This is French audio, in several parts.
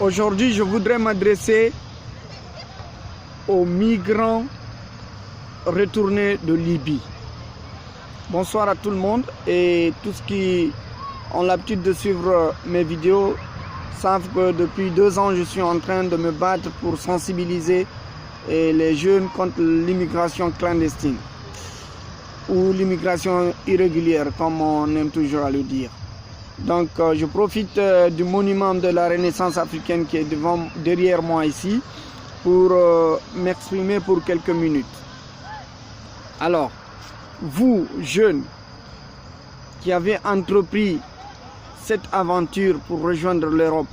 Aujourd'hui, je voudrais m'adresser aux migrants retournés de Libye. Bonsoir à tout le monde, et tous ceux qui ont l'habitude de suivre mes vidéos savent que depuis 2 ans, je suis en train de me battre pour sensibiliser les jeunes contre l'immigration clandestine ou l'immigration irrégulière, comme on aime toujours à le dire. Donc je profite du monument de la Renaissance africaine qui est derrière moi ici pour m'exprimer pour quelques minutes. Alors, vous, jeunes, qui avez entrepris cette aventure pour rejoindre l'Europe,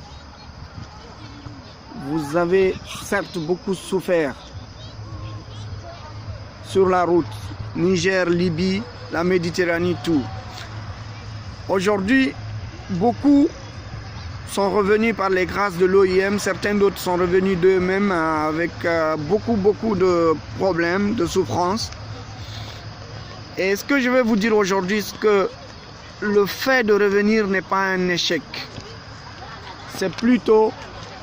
vous avez certes beaucoup souffert sur la route, Niger, Libye, la Méditerranée, tout. Aujourd'hui, beaucoup sont revenus par les grâces de l'OIM, certains d'autres sont revenus d'eux-mêmes avec beaucoup de problèmes, de souffrances. Et ce que je vais vous dire aujourd'hui, c'est que le fait de revenir n'est pas un échec. C'est plutôt,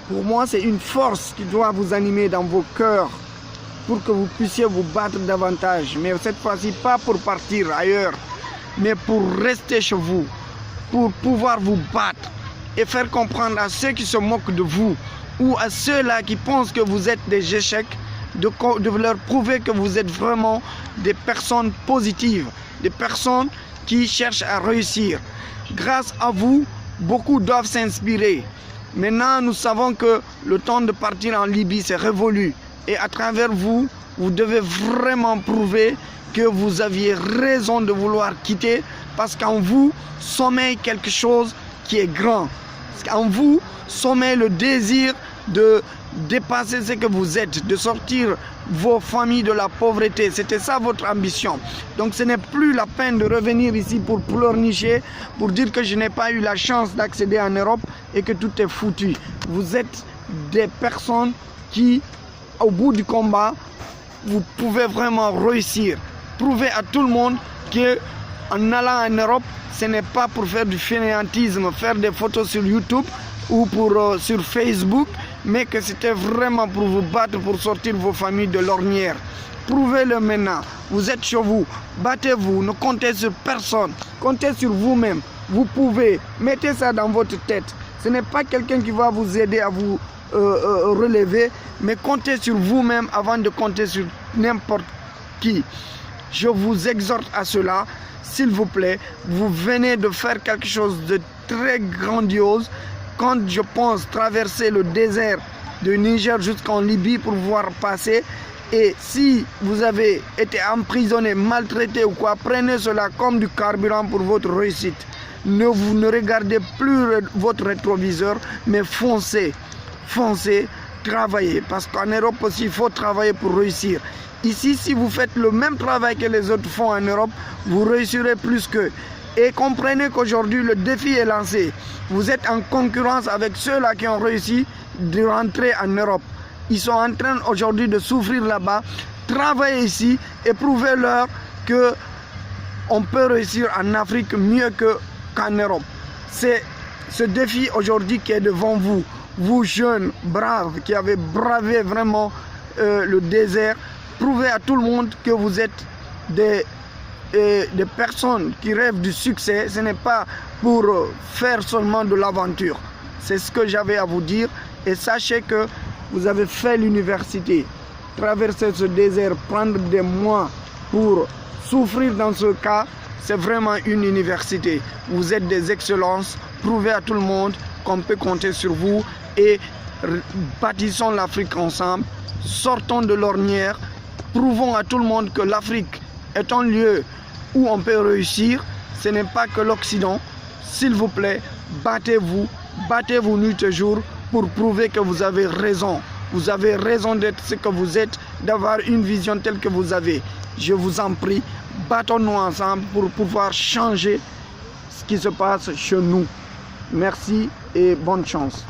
pour moi, c'est une force qui doit vous animer dans vos cœurs pour que vous puissiez vous battre davantage. Mais cette fois-ci, pas pour partir ailleurs, mais pour rester chez vous, pour pouvoir vous battre et faire comprendre à ceux qui se moquent de vous ou à ceux-là qui pensent que vous êtes des échecs, de leur prouver que vous êtes vraiment des personnes positives, des personnes qui cherchent à réussir. Grâce à vous, beaucoup doivent s'inspirer. Maintenant, nous savons que le temps de partir en Libye, c'est révolu. Et à travers vous, vous devez vraiment prouver que vous aviez raison de vouloir quitter, parce qu'en vous sommeille quelque chose qui est grand. En vous sommeille le désir de dépasser ce que vous êtes, de sortir vos familles de la pauvreté. C'était ça votre ambition. Donc ce n'est plus la peine de revenir ici pour pleurnicher, pour dire que je n'ai pas eu la chance d'accéder en Europe et que tout est foutu. Vous êtes des personnes qui, au bout du combat, vous pouvez vraiment réussir. Prouvez à tout le monde que en allant en Europe, ce n'est pas pour faire du fainéantisme, faire des photos sur YouTube ou sur Facebook, mais que c'était vraiment pour vous battre, pour sortir vos familles de l'ornière. Prouvez-le maintenant. Vous êtes chez vous, battez-vous, ne comptez sur personne, comptez sur vous-même. Vous pouvez, mettez ça dans votre tête. Ce n'est pas quelqu'un qui va vous aider à vous relever, mais comptez sur vous-même avant de compter sur n'importe qui. Je vous exhorte à cela, s'il vous plaît. Vous venez de faire quelque chose de très grandiose. Quand je pense traverser le désert de Niger jusqu'en Libye pour pouvoir passer, et si vous avez été emprisonné, maltraité ou quoi, prenez cela comme du carburant pour votre réussite. Vous ne regardez plus votre rétroviseur, mais foncez, travaillez, parce qu'en Europe aussi, il faut travailler pour réussir. Ici, si vous faites le même travail que les autres font en Europe, vous réussirez plus qu'eux. Et comprenez qu'aujourd'hui, le défi est lancé. Vous êtes en concurrence avec ceux-là qui ont réussi de rentrer en Europe. Ils sont en train aujourd'hui de souffrir là-bas. Travaillez ici et prouvez-leur qu'on peut réussir en Afrique mieux qu'en Europe. C'est ce défi aujourd'hui qui est devant vous. Vous jeunes, braves, qui avez bravé vraiment le désert, prouvez à tout le monde que vous êtes des personnes qui rêvent du succès. Ce n'est pas pour faire seulement de l'aventure. C'est ce que j'avais à vous dire. Et sachez que vous avez fait l'université. Traverser ce désert, prendre des mois pour souffrir dans ce cas, c'est vraiment une université. Vous êtes des excellences. Prouvez à tout le monde qu'on peut compter sur vous et bâtissons l'Afrique ensemble. Sortons de l'ornière. Prouvons à tout le monde que l'Afrique est un lieu où on peut réussir. Ce n'est pas que l'Occident. S'il vous plaît, battez-vous nuit et jour pour prouver que vous avez raison. Vous avez raison d'être ce que vous êtes, d'avoir une vision telle que vous avez. Je vous en prie, battons-nous ensemble pour pouvoir changer ce qui se passe chez nous. Merci et bonne chance.